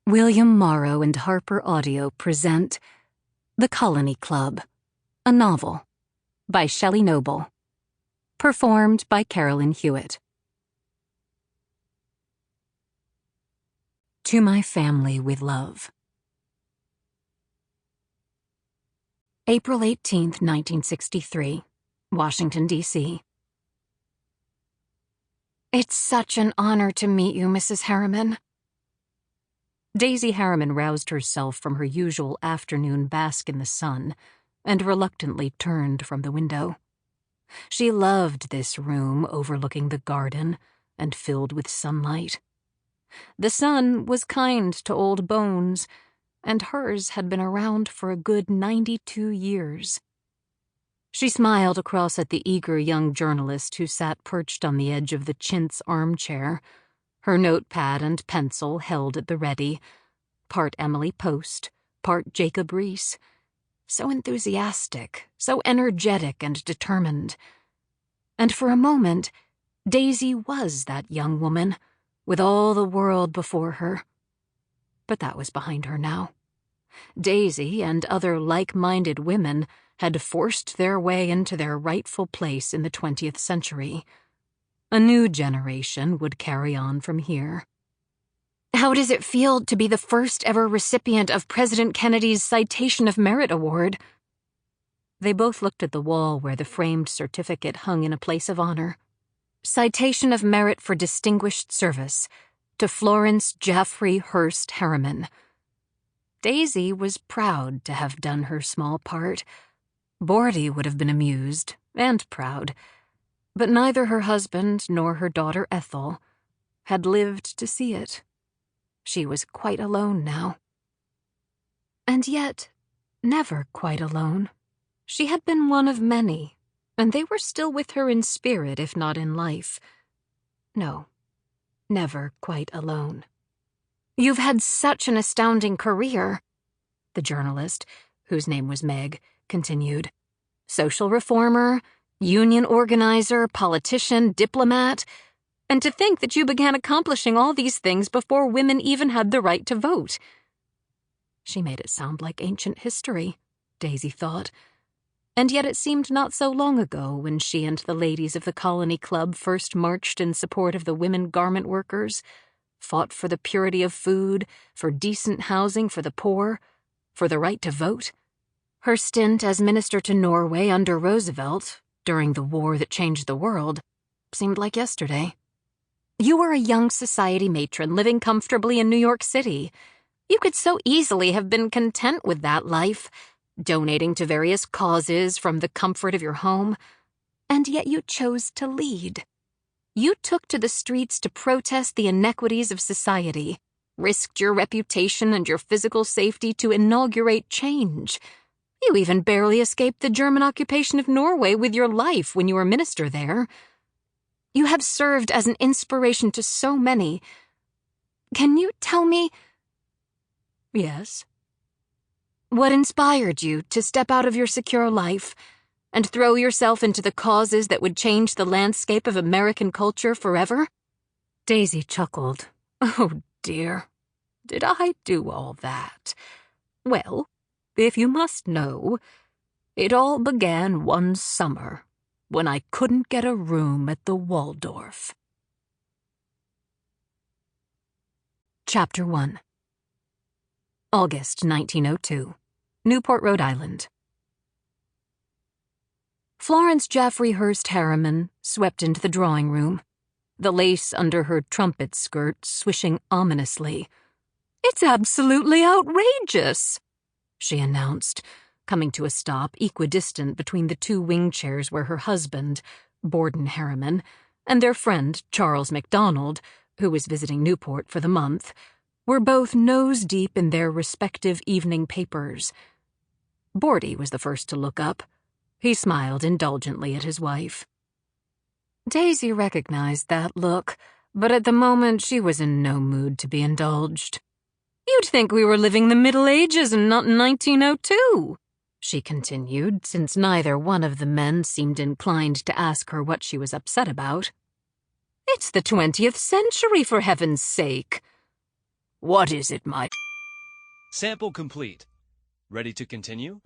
William Morrow and Harper Audio present The Colony Club, a novel, by Shelley Noble. Performed by Carolyn Hewitt. To my family with love. April 18th, 1963, Washington, D.C. It's such an honor to meet you, Mrs. Harriman. Daisy Harriman roused herself from her usual afternoon bask in the sun and reluctantly turned from the window. She loved this room overlooking the garden and filled with sunlight. The sun was kind to old bones, and hers had been around for a good 92 years. She smiled across at the eager young journalist who sat perched on the edge of the chintz armchair, her notepad and pencil held at the ready, part Emily Post, part Jacob Riis. So enthusiastic, so energetic and determined. And for a moment, Daisy was that young woman, with all the world before her. But that was behind her now. Daisy and other like-minded women had forced their way into their rightful place in the 20th century. A new generation would carry on from here. How does it feel to be the first ever recipient of President Kennedy's Citation of Merit Award? They both looked at the wall where the framed certificate hung in a place of honor. Citation of Merit for Distinguished Service to Florence Jaffrey Hearst Harriman. Daisy was proud to have done her small part. Bordy would have been amused and proud, but neither her husband nor her daughter Ethel had lived to see it. She was quite alone now. And yet, never quite alone. She had been one of many, and they were still with her in spirit, if not in life. No, never quite alone. You've had such an astounding career, the journalist, whose name was Meg, continued. Social reformer, union organizer, politician, diplomat, and to think that you began accomplishing all these things before women even had the right to vote. She made it sound like ancient history, Daisy thought, and yet it seemed not so long ago when she and the ladies of the Colony Club first marched in support of the women garment workers, fought for the purity of food, for decent housing for the poor, for the right to vote. Her stint as minister to Norway under Roosevelt, during the war that changed the world, seemed like yesterday. You were a young society matron living comfortably in New York City. You could so easily have been content with that life, donating to various causes from the comfort of your home, and yet you chose to lead. You took to the streets to protest the inequities of society, risked your reputation and your physical safety to inaugurate change. You even barely escaped the German occupation of Norway with your life when you were minister there. You have served as an inspiration to so many. Can you tell me— Yes. What inspired you to step out of your secure life and throw yourself into the causes that would change the landscape of American culture forever? Daisy chuckled. Oh, dear. Did I do all that? Well, if you must know, it all began one summer when I couldn't get a room at the Waldorf. Chapter 1. August 1902. Newport, Rhode Island. Florence Jaffrey Hearst Harriman swept into the drawing room, the lace under her trumpet skirt swishing ominously. It's absolutely outrageous, she announced, coming to a stop equidistant between the two wing chairs where her husband, Borden Harriman, and their friend Charles MacDonald, who was visiting Newport for the month, were both nose-deep in their respective evening papers. Bordy was the first to look up. He smiled indulgently at his wife. Daisy recognized that look, but at the moment she was in no mood to be indulged. You'd think we were living the Middle Ages and not in 1902, she continued, since neither one of the men seemed inclined to ask her what she was upset about. It's the 20th century, for heaven's sake. What is it, my... Sample complete. Ready to continue?